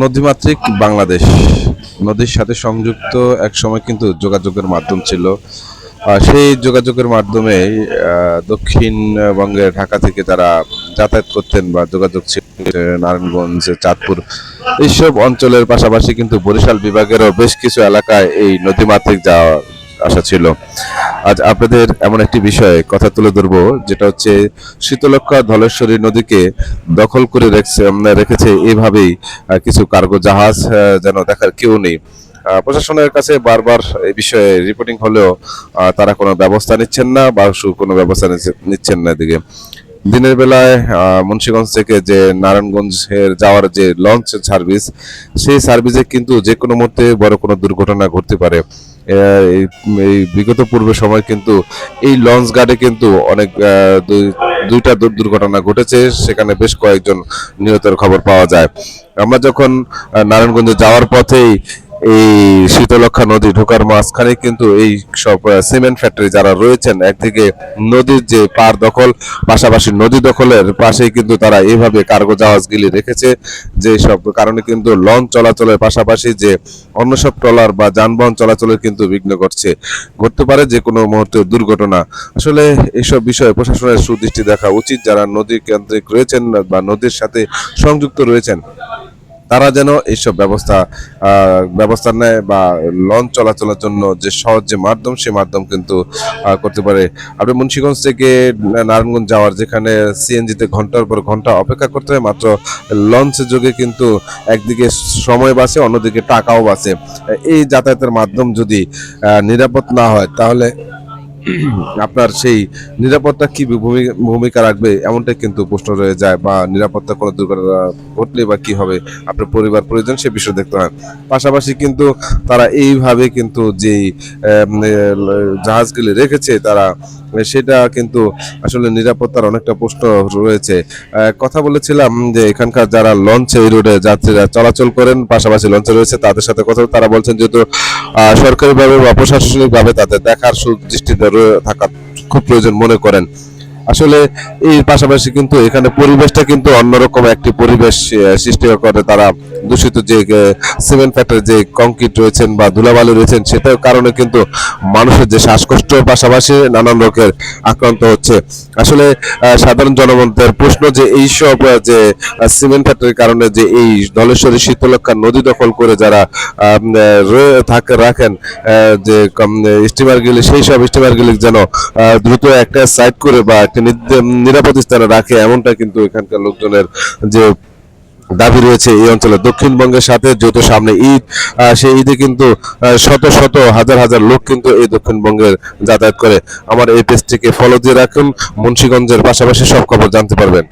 নদীমাতৃক বাংলাদেশ, নদীর সাথে সংযুক্ত একসময় কিন্তু যোগাযোগের মাধ্যম ছিল। সেই যোগাযোগের মাধ্যমে দক্ষিণবঙ্গের ঢাকা থেকে তারা যাতায়াত করতেন বা যোগাযোগ ছিল নারায়ণগঞ্জ, চাঁদপুর এইসব অঞ্চলের পাশাপাশি কিন্তু বরিশাল বিভাগেরও বেশ কিছু এলাকায় এই নদীমাতৃক যাওয়া আসা ছিল। আজ আপনাদের এমন একটি বিষয়ে কথা তুলে ধরবো, যেটা হচ্ছে শীতলক্ষ্যা ধলেশ্বরী নদীকে দখল করে রেখেছে এইভাবেই কিছু কার্গো জাহাজ, যেন দেখার কেউ নেই। প্রশাসনের কাছে বারবার এই বিষয়ে রিপোর্টিং হলেও তারা কোনো ব্যবস্থা নিচ্ছেন না বা কোনো ব্যবস্থা নিচ্ছেন না। এদিকে দিনের বেলায় মুন্সিগঞ্জ থেকে যে নারায়ণগঞ্জের যাওয়ার যে লঞ্চ সার্ভিস, সেই সার্ভিসে কিন্তু যে কোনো মুহূর্তে বড় কোনো দুর্ঘটনা ঘটতে পারে। এই বিগত পূর্বে সময় কিন্তু এই লঞ্চ ঘাটে কিন্তু অনেক দুইটা দুর্ঘটনা ঘটেছে, সেখানে বেশ কয়েকজন নিহতের খবর পাওয়া যায়। আমরা যখন নারায়ণগঞ্জে যাওয়ার পথেই এই শীতলক্ষ্যা নদী ঢোকার মাঝখানে কিন্তু এই সব সিমেন্ট ফ্যাক্টরি যারা রয়েছেন, একদিকে নদীর যে পার দখল, পাশাপাশি নদী দখলের পাশেই কিন্তু তারা এইভাবে কার্গো জাহাজগুলি রেখেছে, যে সব কারণে কিন্তু লঞ্চ চলাচলের পাশাপাশি যে অন্য সব ট্রলার বা যানবাহন চলাচলের কিন্তু বিঘ্ন ঘটতে পারে যে কোনো মুহূর্তে দুর্ঘটনা। আসলে এইসব বিষয়ে প্রশাসনের সুদৃষ্টি দেখা উচিত। যারা নদী কেন্দ্রিক রয়েছেন বা নদীর সাথে সংযুক্ত রয়েছেন, তারা যেন এইসব ব্যবস্থা নেয় বা লঞ্চ চলাচলের জন্য যে সহজ যে মাধ্যম, সে মাধ্যম কিন্তু করতে পারে। আপনি মুন্সিগঞ্জ থেকে নারায়ণগঞ্জ যাওয়ার, যেখানে সিএনজিতে ঘন্টার পর ঘন্টা অপেক্ষা করতে হয়, মাত্র লঞ্চ যোগে কিন্তু একদিকে সময় বাঁচে, অন্যদিকে টাকাও বাঁচে। এই যাতায়াতের মাধ্যম যদি নিরাপদ না হয়, তাহলে আপনার সেই নিরাপত্তা কি ভূমিকা রাখবে, এমনটাই কিন্তু প্রশ্ন রয়ে যায়। বা নিরাপত্তা কোনো দুর্ঘটনা ঘটলে বা কি হবে, আপনার পরিবার পরিজন সে বিষয় দেখতে হয়। পাশাপাশি কিন্তু তারা এইভাবে কিন্তু যেই জাহাজগুলি রেখেছে, তারা সেটা কিন্তু আসলে নিরাপত্তার অনেকটা প্রশ্ন রয়েছে। কথা বলেছিলাম যে এখানকার যারা লঞ্চে এই রোডে যাত্রীরা চলাচল করেন, পাশাপাশি লঞ্চে রয়েছে, তাদের সাথে কথা তারা বলছেন যেহেতু সরকারিভাবে বা প্রশাসনিকভাবে তাদের দেখার সুদৃষ্টিতে থাকা খুব প্রয়োজন মনে করেন। আসলে এই পাশাপাশি কিন্তু এখানে পরিবেশটা কিন্তু অন্যরকম একটি পরিবেশ সৃষ্টি করে। তারা দূষিত যে সিমেন্ট ফ্যাক্টরি যে কংক্রিট রয়েছেন বা ধুলাবালি রয়েছেন, সেটার কারণে কিন্তু মানুষের যে শ্বাসকষ্ট পাশাপাশি নানান রোগের আক্রান্ত হচ্ছে। আসলে সাধারণ জনগণের প্রশ্ন যে এইসব যে সিমেন্ট ফ্যাক্টরির কারণে যে এই ধলেশ্বরী শীতলক্ষ্যা নদী দখল করে যারা রাখেন যে স্টিমারগুলি, সেই সব স্টিমারগুলি যেন দ্রুত একটা সাইড করে বা একটা নিরাপদ স্থানে রাখে, এমনটা কিন্তু এখানকার লোকজনের যে দাবি রয়েছে। এই অঞ্চলে দক্ষিণবঙ্গের সাথে যেহেতু সামনে ঈদ, সেই ঈদে কিন্তু শত শত হাজার হাজার লোক কিন্তু এই দক্ষিণবঙ্গের যাতায়াত করে। আমার এই পেজটিকে ফলো দিয়ে রাখুন, মুন্সিগঞ্জের পাশাপাশি সব খবর জানতে পারবেন।